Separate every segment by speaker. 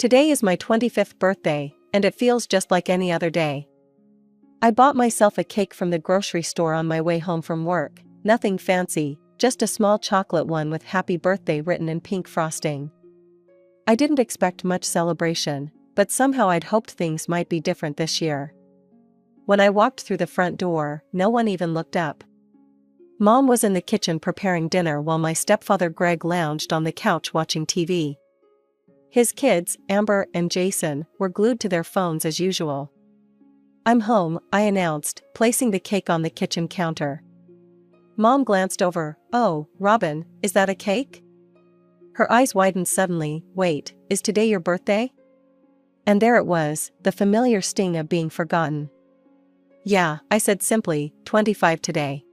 Speaker 1: Today is my 25th birthday, and it feels just like any other day. I bought myself a cake from the grocery store on my way home from work, nothing fancy, just a small chocolate one with happy birthday written in pink frosting. I didn't expect much celebration, but somehow I'd hoped things might be different this year. When I walked through the front door, no one even looked up. Mom was in the kitchen preparing dinner while my stepfather Greg lounged on the couch watching TV. His kids, Amber and Jason, were glued to their phones as usual. "I'm home," I announced, placing the cake on the kitchen counter. Mom glanced over. "Oh, Robin, is that a cake?" Her eyes widened suddenly. "Wait, is today your birthday?" And there it was, the familiar sting of being forgotten. "Yeah," I said simply, 25 today.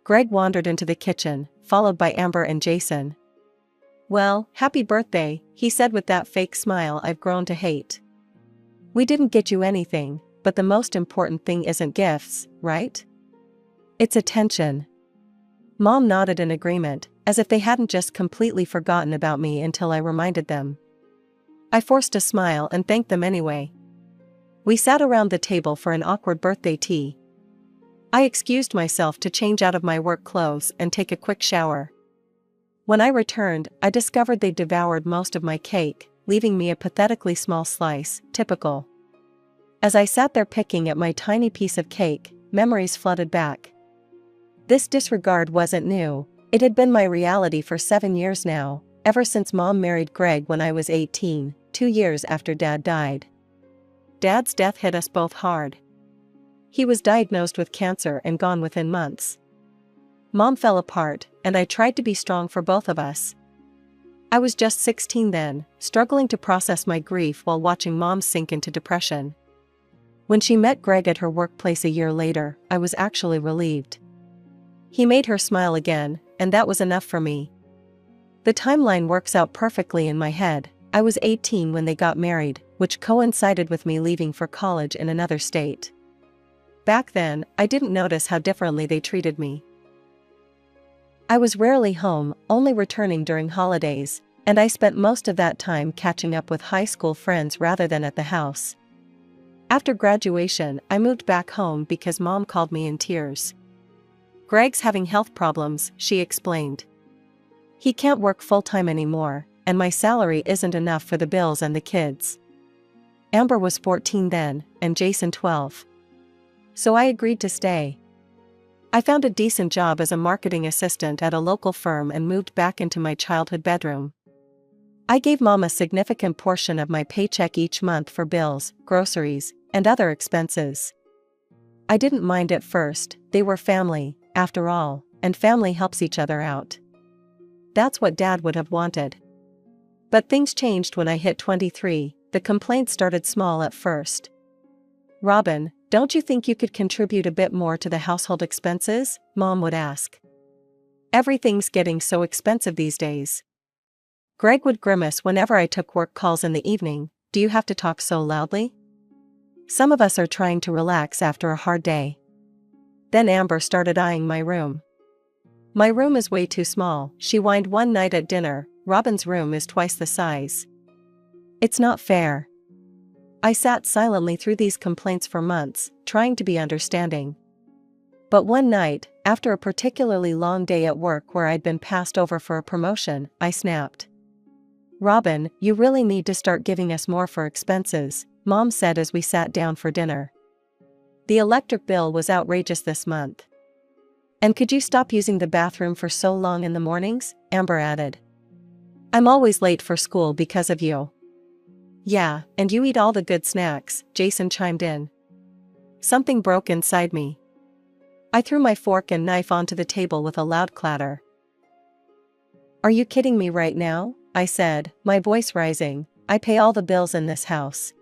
Speaker 1: Greg wandered into the kitchen, followed by Amber and Jason. "Well, happy birthday," he said with that fake smile I've grown to hate. "We didn't get you anything, but the most important thing isn't gifts, right? It's attention." Mom nodded in agreement, as if they hadn't just completely forgotten about me until I reminded them. I forced a smile and thanked them anyway. We sat around the table for an awkward birthday tea. I excused myself to change out of my work clothes and take a quick shower. When I returned, I discovered they'd devoured most of my cake, leaving me a pathetically small slice, typical. As I sat there picking at my tiny piece of cake, memories flooded back. This disregard wasn't new, it had been my reality for 7 years now, ever since Mom married Greg when I was 18, 2 years after Dad died. Dad's death hit us both hard. He was diagnosed with cancer and gone within months. Mom fell apart, and I tried to be strong for both of us. I was just 16 then, struggling to process my grief while watching Mom sink into depression. When she met Greg at her workplace a year later, I was actually relieved. He made her smile again, and that was enough for me. The timeline works out perfectly in my head. I was 18 when they got married, which coincided with me leaving for college in another state. Back then, I didn't notice how differently they treated me. I was rarely home, only returning during holidays, and I spent most of that time catching up with high school friends rather than at the house. After graduation, I moved back home because Mom called me in tears. "Greg's having health problems," she explained. "He can't work full-time anymore, and my salary isn't enough for the bills and the kids." Amber was 14 then, and Jason 12. So I agreed to stay. I found a decent job as a marketing assistant at a local firm and moved back into my childhood bedroom. I gave Mom a significant portion of my paycheck each month for bills, groceries, and other expenses. I didn't mind at first, they were family, after all, and family helps each other out. That's what Dad would have wanted. But things changed when I hit 23, the complaints started small at first. "Robin, don't you think you could contribute a bit more to the household expenses?" Mom would ask. "Everything's getting so expensive these days." Greg would grimace whenever I took work calls in the evening. "Do you have to talk so loudly? Some of us are trying to relax after a hard day." Then Amber started eyeing my room. "My room is way too small," she whined one night at dinner. "Robin's room is twice the size." "It's not fair." I sat silently through these complaints for months, trying to be understanding. But one night, after a particularly long day at work where I'd been passed over for a promotion, I snapped. "Robin, you really need to start giving us more for expenses," Mom said as we sat down for dinner. "The electric bill was outrageous this month." "And could you stop using the bathroom for so long in the mornings?" Amber added. "I'm always late for school because of you." "Yeah, and you eat all the good snacks," Jason chimed in. Something broke inside me. I threw my fork and knife onto the table with a loud clatter. "Are you kidding me right now?" I said, my voice rising. "I pay all the bills in this house.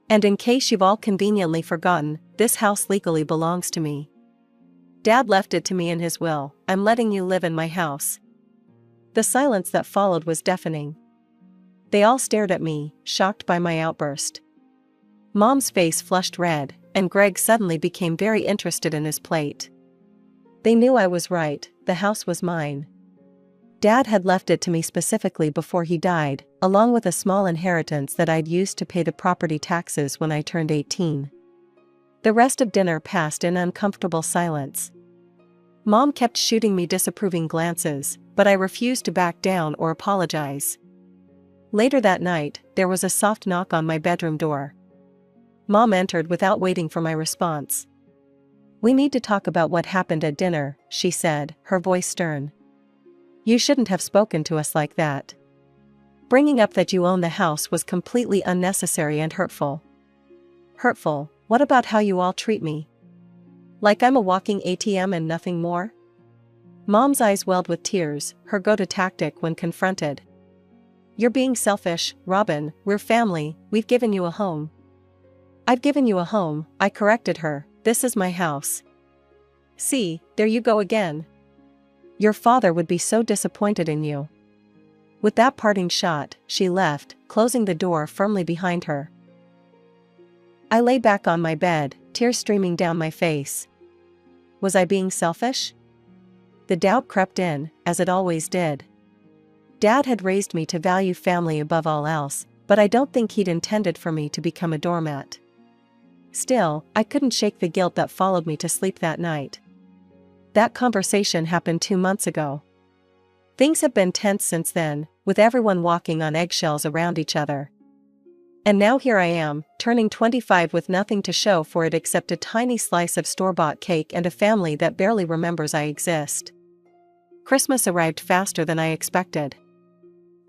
Speaker 1: And in case you've all conveniently forgotten, this house legally belongs to me. Dad left it to me in his will. I'm letting you live in my house." The silence that followed was deafening. They all stared at me, shocked by my outburst. Mom's face flushed red, and Greg suddenly became very interested in his plate. They knew I was right, the house was mine. Dad had left it to me specifically before he died, along with a small inheritance that I'd used to pay the property taxes when I turned 18. The rest of dinner passed in uncomfortable silence. Mom kept shooting me disapproving glances, but I refused to back down or apologize. Later that night, there was a soft knock on my bedroom door. Mom entered without waiting for my response. "We need to talk about what happened at dinner," she said, her voice stern. "You shouldn't have spoken to us like that. Bringing up that you own the house was completely unnecessary and hurtful." "Hurtful? What about how you all treat me? Like I'm a walking ATM and nothing more?" Mom's eyes welled with tears, her go-to tactic when confronted. "You're being selfish, Robin. We're family, we've given you a home." "I've given you a home," I corrected her. "This is my house." "See, there you go again. Your father would be so disappointed in you." With that parting shot, she left, closing the door firmly behind her. I lay back on my bed, tears streaming down my face. Was I being selfish? The doubt crept in, as it always did. Dad had raised me to value family above all else, but I don't think he'd intended for me to become a doormat. Still, I couldn't shake the guilt that followed me to sleep that night. That conversation happened 2 months ago. Things have been tense since then, with everyone walking on eggshells around each other. And now here I am, turning 25 with nothing to show for it except a tiny slice of store-bought cake and a family that barely remembers I exist. Christmas arrived faster than I expected.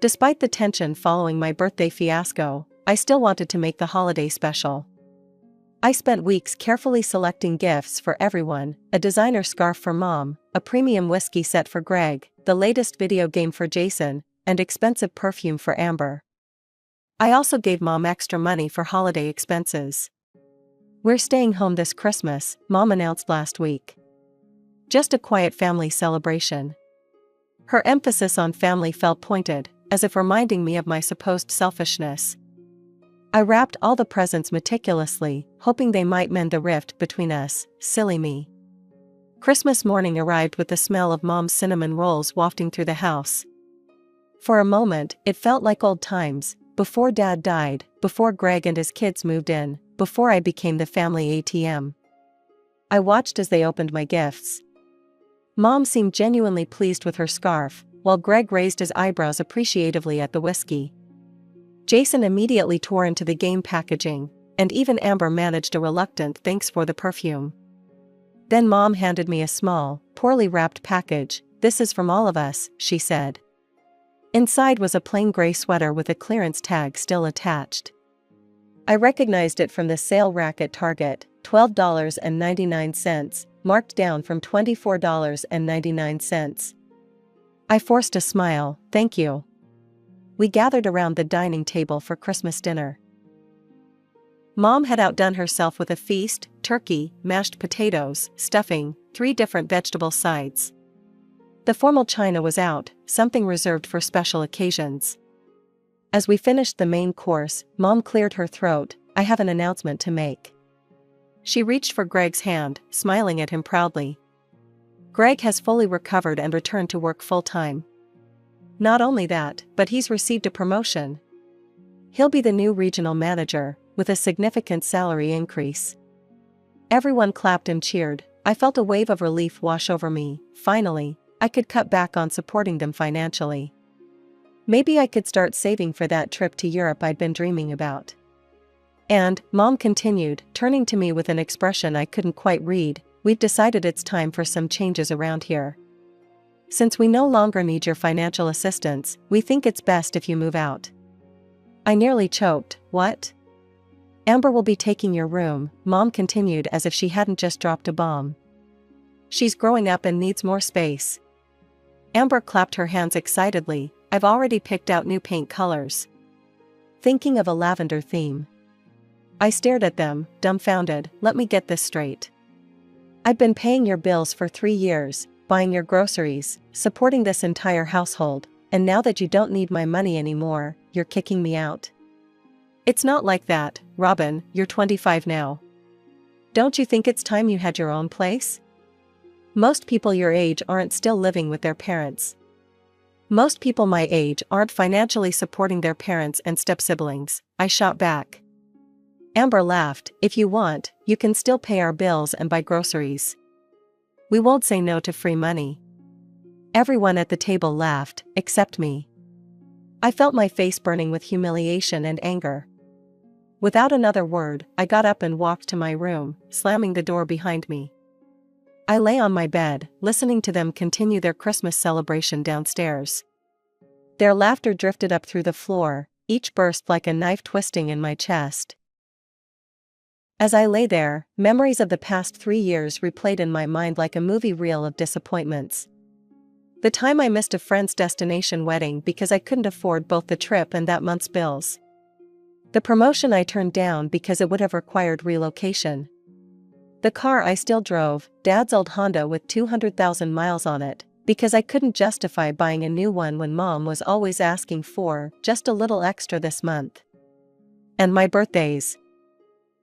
Speaker 1: Despite the tension following my birthday fiasco, I still wanted to make the holiday special. I spent weeks carefully selecting gifts for everyone, a designer scarf for Mom, a premium whiskey set for Greg, the latest video game for Jason, and expensive perfume for Amber. I also gave Mom extra money for holiday expenses. "We're staying home this Christmas," Mom announced last week. "Just a quiet family celebration." Her emphasis on family felt pointed, as if reminding me of my supposed selfishness. I wrapped all the presents meticulously, hoping they might mend the rift between us. Silly me. Christmas morning arrived with the smell of Mom's cinnamon rolls wafting through the house. For a moment, it felt like old times, before Dad died, before Greg and his kids moved in, before I became the family ATM. I watched as they opened my gifts. Mom seemed genuinely pleased with her scarf, while Greg raised his eyebrows appreciatively at the whiskey. Jason immediately tore into the game packaging, and even Amber managed a reluctant thanks for the perfume. Then Mom handed me a small, poorly wrapped package. "This is from all of us," she said. Inside was a plain gray sweater with a clearance tag still attached. I recognized it from the sale rack at Target, $12.99, marked down from $24.99. I forced a smile. "Thank you." We gathered around the dining table for Christmas dinner. Mom had outdone herself with a feast: turkey, mashed potatoes, stuffing, 3 different vegetable sides. The formal china was out, something reserved for special occasions. As we finished the main course, Mom cleared her throat. "I have an announcement to make." She reached for Greg's hand, smiling at him proudly. Greg has fully recovered and returned to work full-time. Not only that, but he's received a promotion. He'll be the new regional manager, with a significant salary increase. Everyone clapped and cheered. I felt a wave of relief wash over me. Finally, I could cut back on supporting them financially. Maybe I could start saving for that trip to Europe I'd been dreaming about. And, Mom continued, turning to me with an expression I couldn't quite read, "We've decided it's time for some changes around here. Since we no longer need your financial assistance, we think it's best if you move out." I nearly choked. "What?" "Amber will be taking your room," Mom continued as if she hadn't just dropped a bomb. "She's growing up and needs more space." Amber clapped her hands excitedly. "I've already picked out new paint colors. Thinking of a lavender theme." I stared at them, dumbfounded. "Let me get this straight. I've been paying your bills for 3 years, buying your groceries, supporting this entire household, and now that you don't need my money anymore, you're kicking me out?" "It's not like that, Robin. You're 25 now. Don't you think it's time you had your own place? Most people your age aren't still living with their parents." Most people my age aren't financially supporting their parents and step-siblings, I shot back. Amber laughed. If you want, you can still pay our bills and buy groceries. We won't say no to free money. Everyone at the table laughed, except me. I felt my face burning with humiliation and anger. Without another word, I got up and walked to my room, slamming the door behind me. I lay on my bed, listening to them continue their Christmas celebration downstairs. Their laughter drifted up through the floor, each burst like a knife twisting in my chest. As I lay there, memories of the past 3 years replayed in my mind like a movie reel of disappointments. The time I missed a friend's destination wedding because I couldn't afford both the trip and that month's bills. The promotion I turned down because it would have required relocation. The car I still drove, Dad's old Honda with 200,000 miles on it, because I couldn't justify buying a new one when Mom was always asking for just a little extra this month. And my birthdays.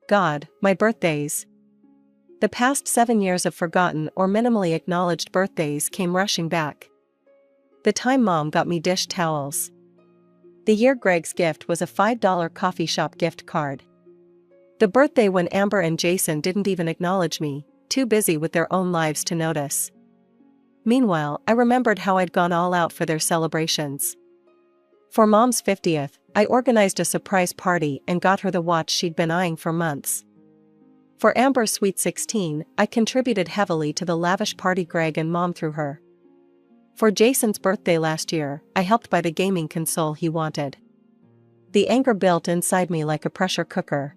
Speaker 1: God, my birthdays. The past 7 years of forgotten or minimally acknowledged birthdays came rushing back. The time Mom got me dish towels. The year Greg's gift was a $5 coffee shop gift card. The birthday when Amber and Jason didn't even acknowledge me, too busy with their own lives to notice. Meanwhile, I remembered how I'd gone all out for their celebrations. For Mom's 50th, I organized a surprise party and got her the watch she'd been eyeing for months. For Amber's sweet 16, I contributed heavily to the lavish party Greg and Mom threw her. For Jason's birthday last year, I helped buy the gaming console he wanted. The anger built inside me like a pressure cooker.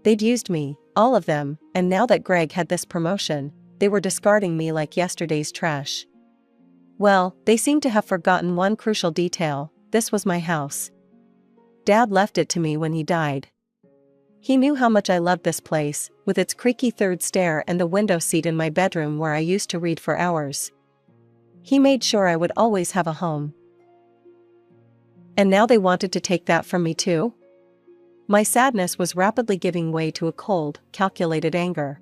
Speaker 1: They'd used me, all of them, and now that Greg had this promotion, they were discarding me like yesterday's trash. Well, they seemed to have forgotten one crucial detail: this was my house. Dad left it to me when he died. He knew how much I loved this place, with its creaky third stair and the window seat in my bedroom where I used to read for hours. He made sure I would always have a home. And now they wanted to take that from me too? My sadness was rapidly giving way to a cold, calculated anger.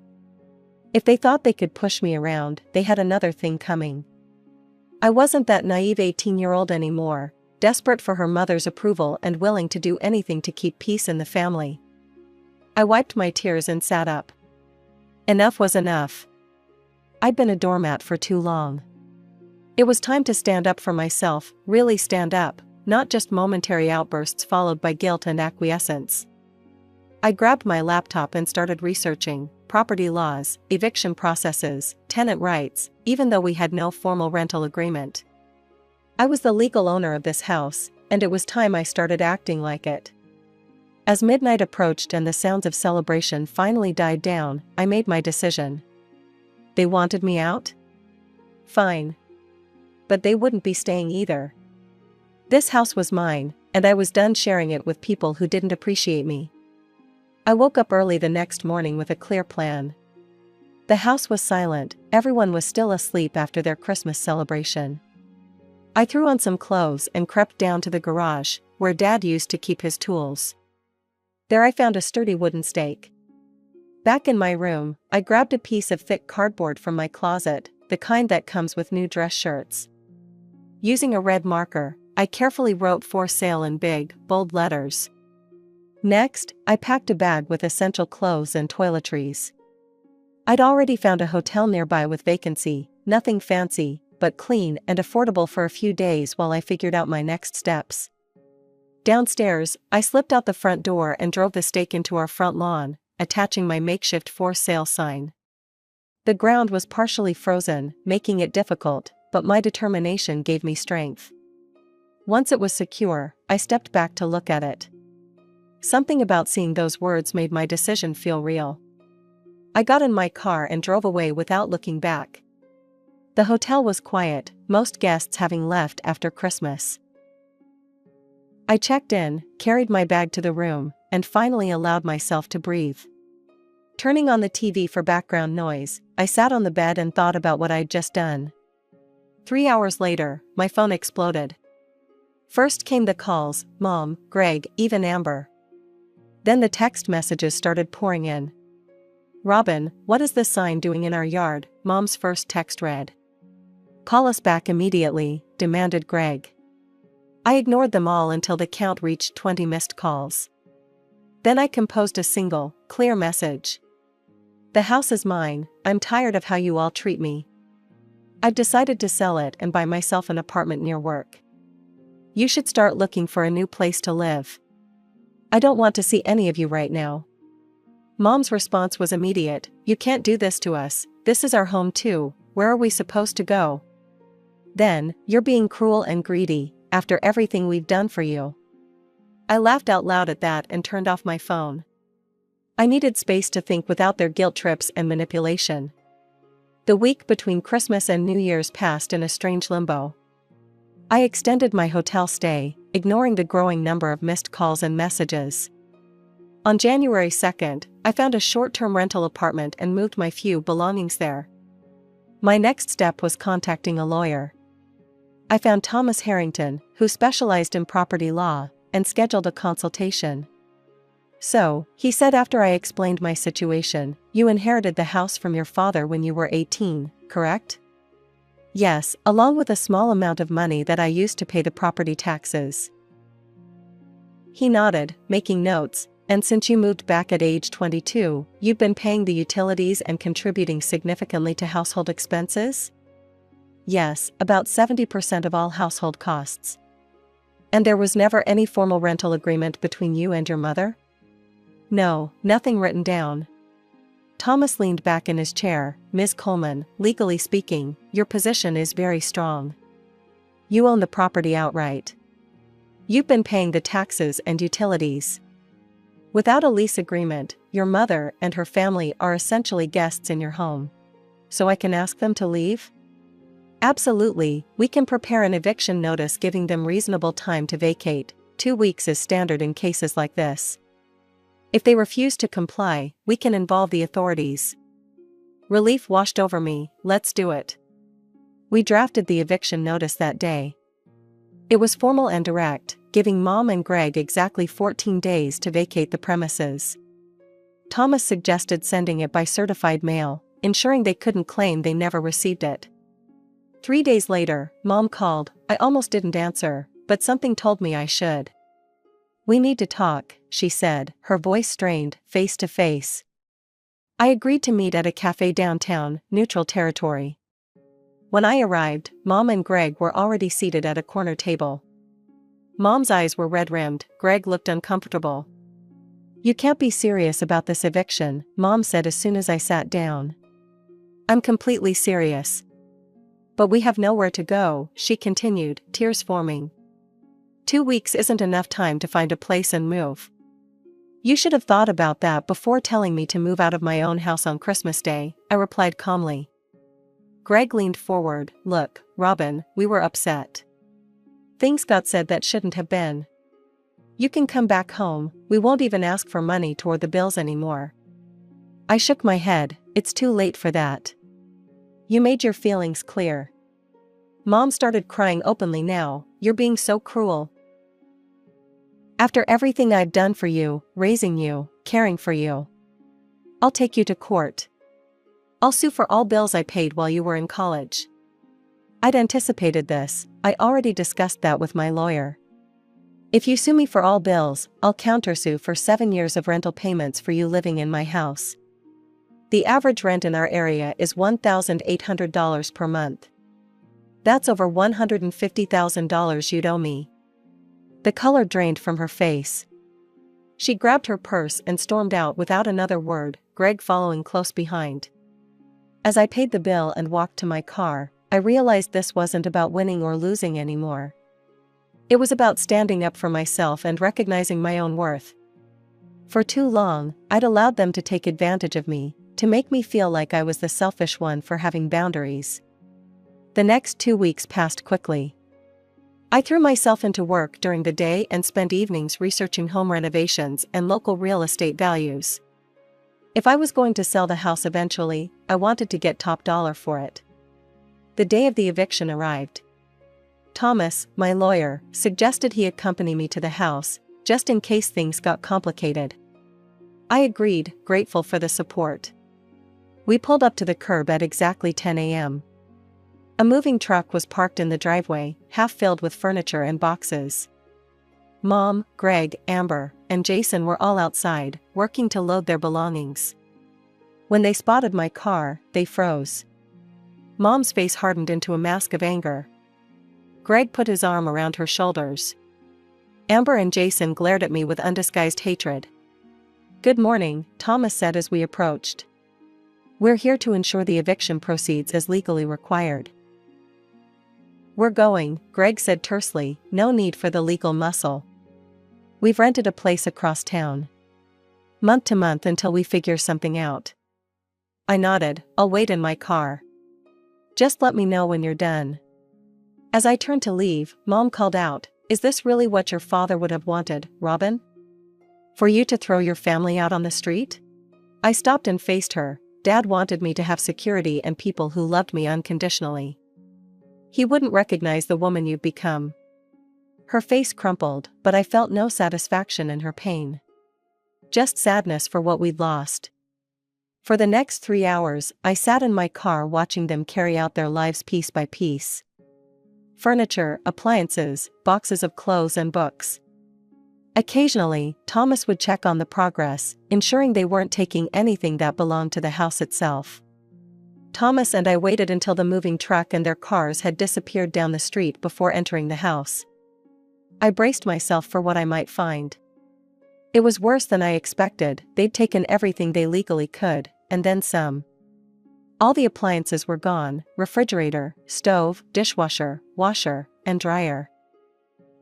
Speaker 1: If they thought they could push me around, they had another thing coming. I wasn't that naive 18-year-old anymore, desperate for her mother's approval and willing to do anything to keep peace in the family. I wiped my tears and sat up. Enough was enough. I'd been a doormat for too long. It was time to stand up for myself, really stand up. Not just momentary outbursts followed by guilt and acquiescence. I grabbed my laptop and started researching property laws, eviction processes, tenant rights, even though we had no formal rental agreement. I was the legal owner of this house, and it was time I started acting like it. As midnight approached and the sounds of celebration finally died down, I made my decision. They wanted me out? Fine. But they wouldn't be staying either. This house was mine, and I was done sharing it with people who didn't appreciate me. I woke up early the next morning with a clear plan. The house was silent, everyone was still asleep after their Christmas celebration. I threw on some clothes and crept down to the garage, where Dad used to keep his tools. There I found a sturdy wooden stake. Back in my room, I grabbed a piece of thick cardboard from my closet, the kind that comes with new dress shirts. Using a red marker, I carefully wrote "for sale" in big, bold letters. Next, I packed a bag with essential clothes and toiletries. I'd already found a hotel nearby with vacancy, nothing fancy, but clean and affordable for a few days while I figured out my next steps. Downstairs, I slipped out the front door and drove the stake into our front lawn, attaching my makeshift "for sale" sign. The ground was partially frozen, making it difficult, but my determination gave me strength. Once it was secure, I stepped back to look at it. Something about seeing those words made my decision feel real. I got in my car and drove away without looking back. The hotel was quiet, most guests having left after Christmas. I checked in, carried my bag to the room, and finally allowed myself to breathe. Turning on the TV for background noise, I sat on the bed and thought about what I'd just done. 3 hours later, my phone exploded. First came the calls, Mom, Greg, even Amber. Then the text messages started pouring in. "Robin, what is this sign doing in our yard?" Mom's first text read. "Call us back immediately," demanded Greg. I ignored them all until the count reached 20 missed calls. Then I composed a single, clear message. "The house is mine, I'm tired of how you all treat me. I've decided to sell it and buy myself an apartment near work. You should start looking for a new place to live. I don't want to see any of you right now." Mom's response was immediate. "You can't do this to us, this is our home too, where are we supposed to go?" Then, "You're being cruel and greedy, after everything we've done for you." I laughed out loud at that and turned off my phone. I needed space to think without their guilt trips and manipulation. The week between Christmas and New Year's passed in a strange limbo. I extended my hotel stay, ignoring the growing number of missed calls and messages. On January 2nd, I found a short-term rental apartment and moved my few belongings there. My next step was contacting a lawyer. I found Thomas Harrington, who specialized in property law, and scheduled a consultation. "So," he said after I explained my situation, "you inherited the house from your father when you were 18, correct?" "Yes, along with a small amount of money that I used to pay the property taxes." He nodded, making notes. "And since you moved back at age 22, you've been paying the utilities and contributing significantly to household expenses?" "Yes, about 70% of all household costs." "And there was never any formal rental agreement between you and your mother?" "No, nothing written down." Thomas leaned back in his chair. "Ms. Coleman, legally speaking, your position is very strong. You own the property outright. You've been paying the taxes and utilities. Without a lease agreement, your mother and her family are essentially guests in your home. So I can ask them to leave?" "Absolutely, we can prepare an eviction notice giving them reasonable time to vacate. 2 weeks is standard in cases like this. If they refuse to comply, we can involve the authorities." Relief washed over me. "Let's do it." We drafted the eviction notice that day. It was formal and direct, giving Mom and Greg exactly 14 days to vacate the premises. Thomas suggested sending it by certified mail, ensuring they couldn't claim they never received it. 3 days later, Mom called. I almost didn't answer, but something told me I should. "We need to talk," she said, her voice strained, face to face. I agreed to meet at a cafe downtown, neutral territory. When I arrived, Mom and Greg were already seated at a corner table. Mom's eyes were red-rimmed, Greg looked uncomfortable. "You can't be serious about this eviction," Mom said as soon as I sat down. "I'm completely serious." "But we have nowhere to go," she continued, tears forming. 2 weeks isn't enough time to find a place and move. You should have thought about that before telling me to move out of my own house on Christmas Day, I replied calmly. Greg leaned forward. "Look, Robin, we were upset. Things got said that shouldn't have been. You can come back home, we won't even ask for money toward the bills anymore." I shook my head. "It's too late for that. You made your feelings clear." Mom started crying openly now. "You're being so cruel. After everything I've done for you, raising you, caring for you. I'll take you to court. I'll sue for all bills I paid while you were in college." I'd anticipated this. I already discussed that with my lawyer. "If you sue me for all bills, I'll countersue for 7 years of rental payments for you living in my house. The average rent in our area is $1,800 per month. That's over $150,000 you'd owe me." The color drained from her face. She grabbed her purse and stormed out without another word, Greg following close behind. As I paid the bill and walked to my car, I realized this wasn't about winning or losing anymore. It was about standing up for myself and recognizing my own worth. For too long, I'd allowed them to take advantage of me, to make me feel like I was the selfish one for having boundaries. The next 2 weeks passed quickly. I threw myself into work during the day and spent evenings researching home renovations and local real estate values. If I was going to sell the house eventually, I wanted to get top dollar for it. The day of the eviction arrived. Thomas, my lawyer, suggested he accompany me to the house, just in case things got complicated. I agreed, grateful for the support. We pulled up to the curb at exactly 10 a.m. A moving truck was parked in the driveway, half filled with furniture and boxes. Mom, Greg, Amber, and Jason were all outside, working to load their belongings. When they spotted my car, they froze. Mom's face hardened into a mask of anger. Greg put his arm around her shoulders. Amber and Jason glared at me with undisguised hatred. "Good morning," Thomas said as we approached. "We're here to ensure the eviction proceeds as legally required." "We're going," Greg said tersely, "no need for the legal muscle. We've rented a place across town. Month to month until we figure something out." I nodded. "I'll wait in my car. Just let me know when you're done." As I turned to leave, Mom called out, "Is this really what your father would have wanted, Robin? For you to throw your family out on the street?" I stopped and faced her. "Dad wanted me to have security and people who loved me unconditionally. He wouldn't recognize the woman you've become." Her face crumpled, but I felt no satisfaction in her pain. Just sadness for what we'd lost. For the next 3 hours, I sat in my car watching them carry out their lives piece by piece. Furniture, appliances, boxes of clothes and books. Occasionally, Thomas would check on the progress, ensuring they weren't taking anything that belonged to the house itself. Thomas and I waited until the moving truck and their cars had disappeared down the street before entering the house. I braced myself for what I might find. It was worse than I expected. They'd taken everything they legally could, and then some. All the appliances were gone: refrigerator, stove, dishwasher, washer, and dryer.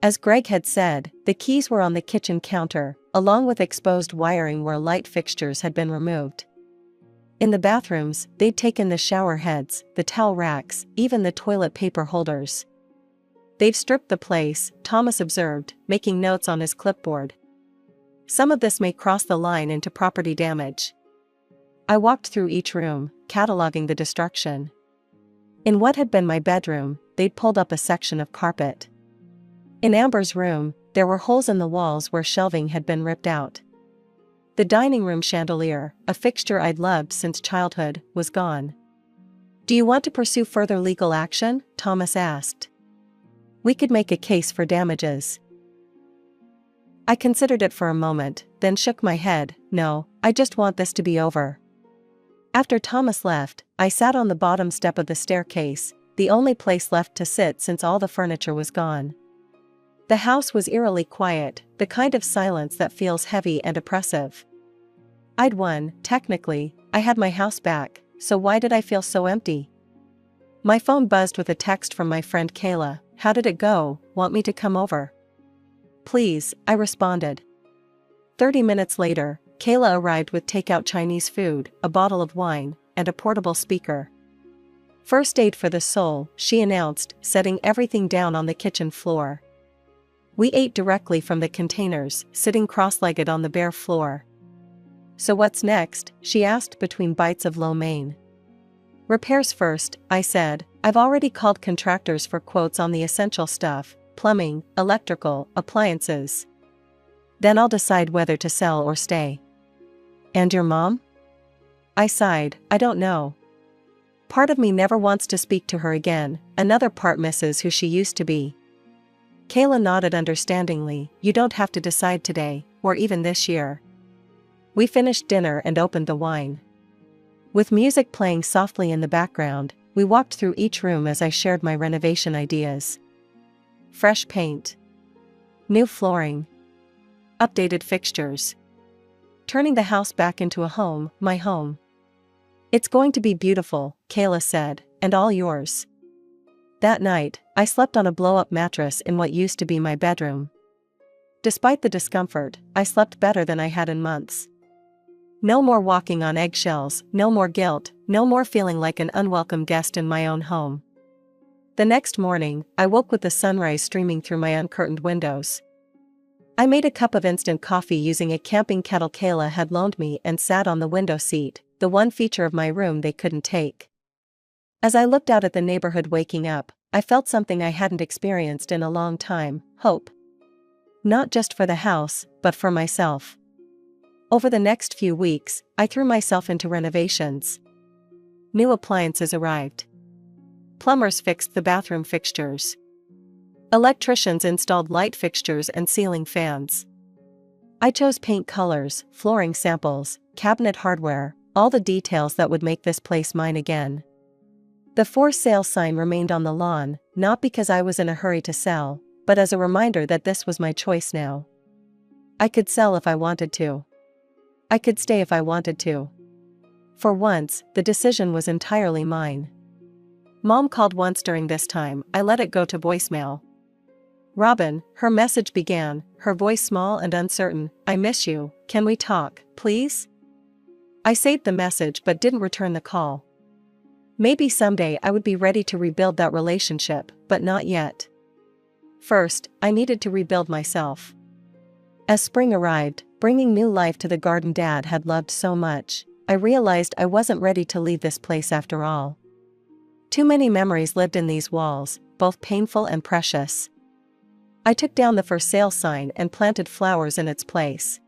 Speaker 1: As Greg had said, the keys were on the kitchen counter, along with exposed wiring where light fixtures had been removed. In the bathrooms, they'd taken the shower heads, the towel racks, even the toilet paper holders. "They've stripped the place," Thomas observed, making notes on his clipboard. "Some of this may cross the line into property damage." I walked through each room, cataloging the destruction. In what had been my bedroom, they'd pulled up a section of carpet. In Amber's room, there were holes in the walls where shelving had been ripped out. The dining room chandelier, a fixture I'd loved since childhood, was gone. "Do you want to pursue further legal action?" Thomas asked. "We could make a case for damages." I considered it for a moment, then shook my head. "No, I just want this to be over." After Thomas left, I sat on the bottom step of the staircase, the only place left to sit since all the furniture was gone. The house was eerily quiet, the kind of silence that feels heavy and oppressive. I'd won, technically. I had my house back, so why did I feel so empty? My phone buzzed with a text from my friend Kayla. "How did it go? Want me to come over?" "Please," I responded. 30 minutes later, Kayla arrived with takeout Chinese food, a bottle of wine, and a portable speaker. "First aid for the soul," she announced, setting everything down on the kitchen floor. We ate directly from the containers, sitting cross-legged on the bare floor. "So what's next?" she asked between bites of lo mein. "Repairs first," I said. "I've already called contractors for quotes on the essential stuff: plumbing, electrical, appliances. Then I'll decide whether to sell or stay." "And your mom?" I sighed. "I don't know. Part of me never wants to speak to her again, another part misses who she used to be." Kayla nodded understandingly. "You don't have to decide today, or even this year." We finished dinner and opened the wine. With music playing softly in the background, we walked through each room as I shared my renovation ideas. Fresh paint. New flooring. Updated fixtures. Turning the house back into a home, my home. "It's going to be beautiful," Kayla said, "and all yours." That night, I slept on a blow-up mattress in what used to be my bedroom. Despite the discomfort, I slept better than I had in months. No more walking on eggshells, no more guilt, no more feeling like an unwelcome guest in my own home. The next morning, I woke with the sunrise streaming through my uncurtained windows. I made a cup of instant coffee using a camping kettle Kayla had loaned me and sat on the window seat, the one feature of my room they couldn't take. As I looked out at the neighborhood waking up, I felt something I hadn't experienced in a long time: hope. Not just for the house, but for myself. Over the next few weeks, I threw myself into renovations. New appliances arrived. Plumbers fixed the bathroom fixtures. Electricians installed light fixtures and ceiling fans. I chose paint colors, flooring samples, cabinet hardware, all the details that would make this place mine again. The for sale sign remained on the lawn, not because I was in a hurry to sell, but as a reminder that this was my choice now. I could sell if I wanted to. I could stay if I wanted to. For once, the decision was entirely mine. Mom called once during this time. I let it go to voicemail. Robin, her message began, her voice small and uncertain. I miss you, can we talk, please? I saved the message but didn't return the call. Maybe someday I would be ready to rebuild that relationship, but not yet. First, I needed to rebuild myself. As spring arrived, bringing new life to the garden Dad had loved so much, I realized I wasn't ready to leave this place after all. Too many memories lived in these walls, both painful and precious. I took down the for sale sign and planted flowers in its place.